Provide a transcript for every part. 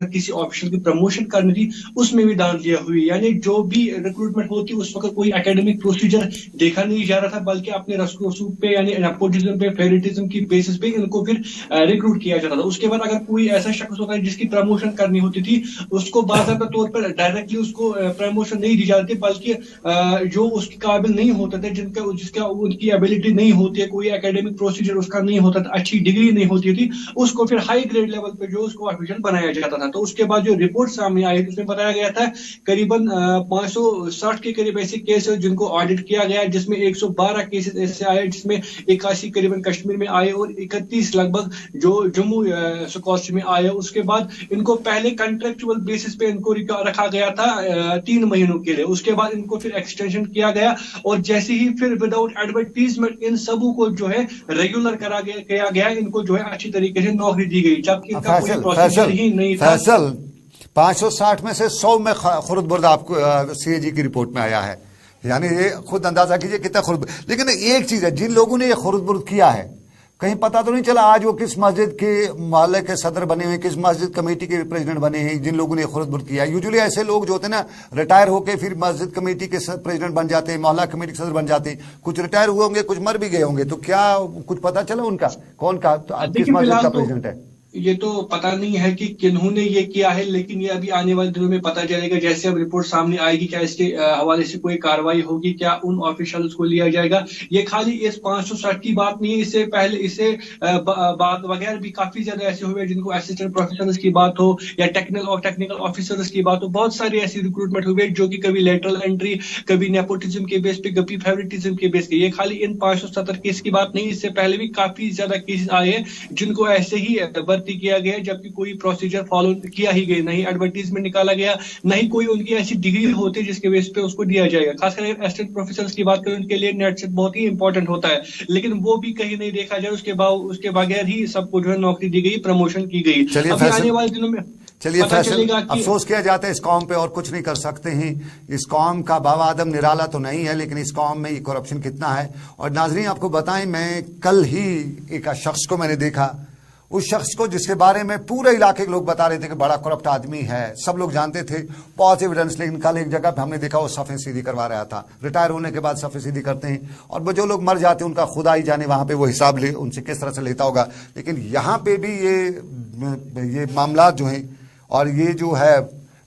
किसी ऑफिसर की प्रमोशन करनी थी उसमें भी दान दिया हुई, यानी जो भी रिक्रूटमेंट होती उस वक्त कोई एकेडमिक प्रोसीजर देखा नहीं जा रहा था, बल्कि अपने रसूख पे यानी नेपोटिज्म पे फेवरेटिज्म की बेसिस पे इनको फिर रिक्रूट किया जाता था। उसके बाद अगर कोई ऐसा शख्स होता है जिसकी प्रमोशन करनी होती थी, उसको बाकायदा तौर पर डायरेक्टली उसको प्रमोशन नहीं दी जाती, बल्कि जो उसके काबिल नहीं होते थे, जिसका उनकी एबिलिटी नहीं होती है, कोई एकेडमिक प्रोसीजर उसका नहीं होता था, अच्छी डिग्री नहीं होती थी, उसको फिर हाई ग्रेड लेवल पे जो उसको ऑफिशियल बनाया जाता था। तो उसके बाद जो रिपोर्ट सामने आई उसमें बताया गया था करीबन 560 के करीब ऐसे केस जिनको ऑडिट किया गया, जिसमें 112 केसेस ऐसे आए जिसमें 81 करीबन कश्मीर में आए और 31 लगभग जो जम्मू कश्मीर में आए। उसके बाद इनको पहले कॉन्ट्रेक्चुअल बेसिस पे इनको रखा गया था 3 महीनों के लिए, उसके बाद इनको फिर एक्सटेंशन किया गया और जैसे ही फिर विदाउट एडवर्टीजमेंट इन सबों को जो है रेगुलर किया गया, इनको जो है अच्छी तरीके से नौकरी दी गई, जबकि इनका कोई प्रोसीजर ही नहीं था। 560 में से 100 में खुर्द-बुर्द आपको सीएजी की रिपोर्ट में आया है, यानी ये खुद अंदाजा कीजिए कितना खुर्द। लेकिन एक चीज है, जिन लोगों ने ये खुर्द-बुर्द किया है, कहीं पता तो नहीं चला आज वो किस मस्जिद के मोहल्ले के सदर बने हुए, किस मस्जिद कमेटी के प्रेसिडेंट बने हैं, जिन लोगों ने खुर्द-बुर्द किया है। यूजुअली ऐसे लोग जो होते हैं ना, रिटायर होके फिर मस्जिद कमेटी के प्रेसिडेंट बन जाते हैं, मोहल्ला कमेटी के सदर बन जाते हैं। कुछ रिटायर हुए होंगे, कुछ मर भी गए होंगे, तो क्या कुछ पता चला उनका कौन का किस मस्जिद का प्रेसिडेंट है? ये तो पता नहीं है कि किन्होंने ये किया है, लेकिन ये अभी आने वाले दिनों में पता चलेगा। जैसे अब रिपोर्ट सामने आएगी, क्या इसके हवाले से कोई कार्रवाई होगी, क्या उन ऑफिशियल्स को लिया जाएगा। ये खाली इस 560 की बात नहीं है, इससे पहले इससे बात वगैरह भी काफी ज्यादा ऐसे हुए जिनको असिस्टेंट प्रोफेसर्स की बात हो या टेक्निकल ऑफिसर्स की बात हो, बहुत सारी ऐसी रिक्रूटमेंट हुए जो कि कभी लेटरल एंट्री, कभी नेपोटिज्म के बेस पे, कभी फेवरेटिज्म के बेस पे। ये खाली इन 570 केस की बात नहीं, इससे पहले भी काफी ज्यादा केस आए हैं जिनको ऐसे ही किया गया, जबकि कोई प्रोसीजर फॉलो किया ही गया, नहीं एडवर्टीजमेंट निकाला गया, नहीं कोई उनकी ऐसी डिग्री होती जिसके बेस पे उसको दिया जाएगा। खासकर असिस्टेंट प्रोफेसर की बात करें, उनके लिए नेट सेट बहुत ही इंपॉर्टेंट होता है, लेकिन वो भी कहीं नहीं देखा जाए, उसके बगैर ही सबको जो है नौकरी दी गई, प्रमोशन की गई। अभी आने वाले दिनों में चलिए फैसल, अफसोस किया जाता है इस कौम पे और कुछ नहीं कर सकते हैं। इस कौम का बावादम निराला तो नहीं है, लेकिन इस कौम में ये करप्शन कितना है। और नाजरीन आपको बताएं, मैं कल ही एक शख्स को मैंने देखा, उस शख्स को जिसके बारे में पूरे इलाके के लोग बता रहे थे कि बड़ा करप्ट आदमी है, सब लोग जानते थे, बहुत एविडेंस। लेकिन कल एक जगह पे हमने देखा वो सफ़ें सीधी करवा रहा था। रिटायर होने के बाद सफ़ें सीधी करते हैं, और वो जो लोग मर जाते हैं उनका खुदा ही जाने वहां पे वो हिसाब ले उनसे किस तरह से लेता होगा। लेकिन यहाँ पे भी ये मामला जो है, और ये जो है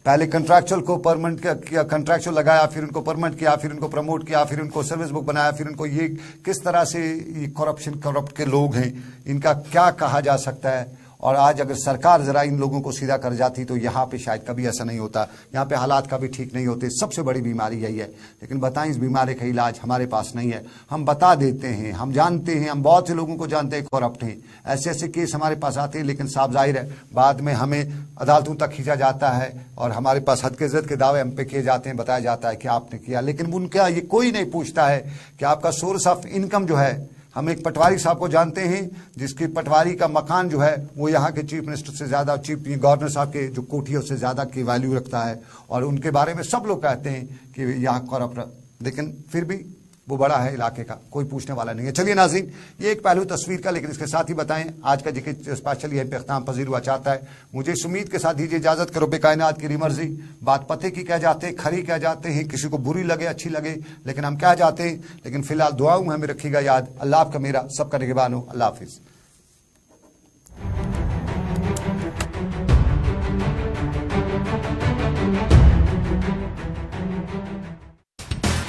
पहले कंट्रैक्चुअल को परमानेंट किया, कंट्रैक्चुअल लगाया, फिर उनको परमानेंट किया, फिर उनको प्रमोट किया, फिर उनको सर्विस बुक बनाया, फिर उनको ये किस तरह से ये करप्ट के लोग हैं, इनका क्या कहा जा सकता है। और आज अगर सरकार जरा इन लोगों को सीधा कर जाती तो यहाँ पे शायद कभी ऐसा नहीं होता, यहाँ पे हालात कभी ठीक नहीं होते। सबसे बड़ी बीमारी यही है। लेकिन बताएं, इस बीमारी का इलाज हमारे पास नहीं है। हम बता देते हैं, हम जानते हैं, हम बहुत से लोगों को जानते हैं करप्ट हैं, ऐसे ऐसे केस हमारे पास आते हैं, लेकिन साफ जाहिर है बाद में हमें अदालतों तक खींचा जाता है और हमारे पास हद के इज्जत के दावे हम पे किए जाते हैं, बताया जाता है कि आपने किया। लेकिन उनका ये कोई नहीं पूछता है कि आपका सोर्स ऑफ इनकम जो है। हम एक पटवारी साहब को जानते हैं जिसकी पटवारी का मकान जो है वो यहाँ के चीफ मिनिस्टर से ज्यादा, चीफ गवर्नर साहब के जो कोठी है उससे ज्यादा की वैल्यू रखता है, और उनके बारे में सब लोग कहते हैं कि यहाँ करप्ट, लेकिन फिर भी वो बड़ा है इलाके का, कोई पूछने वाला नहीं है। चलिए नाज़रीन, ये एक पहलू तस्वीर का, लेकिन इसके साथ ही बताएं आज का जिक्र स्पेशल यहीं पे इख्तिताम पजीर हुआ चाहता है। मुझे इस उम्मीद के साथ दीजिए इजाजत, करो कायनात की मर्जी। बात पते की कह जाते हैं, खरी कह जाते हैं, किसी को बुरी लगे अच्छी लगे, लेकिन हम कह जाते हैं। लेकिन फिलहाल दुआओं में हमें रखिएगा याद। अल्लाह आपका मेरा सबका निगहबान हो। अल्लाह हाफिज।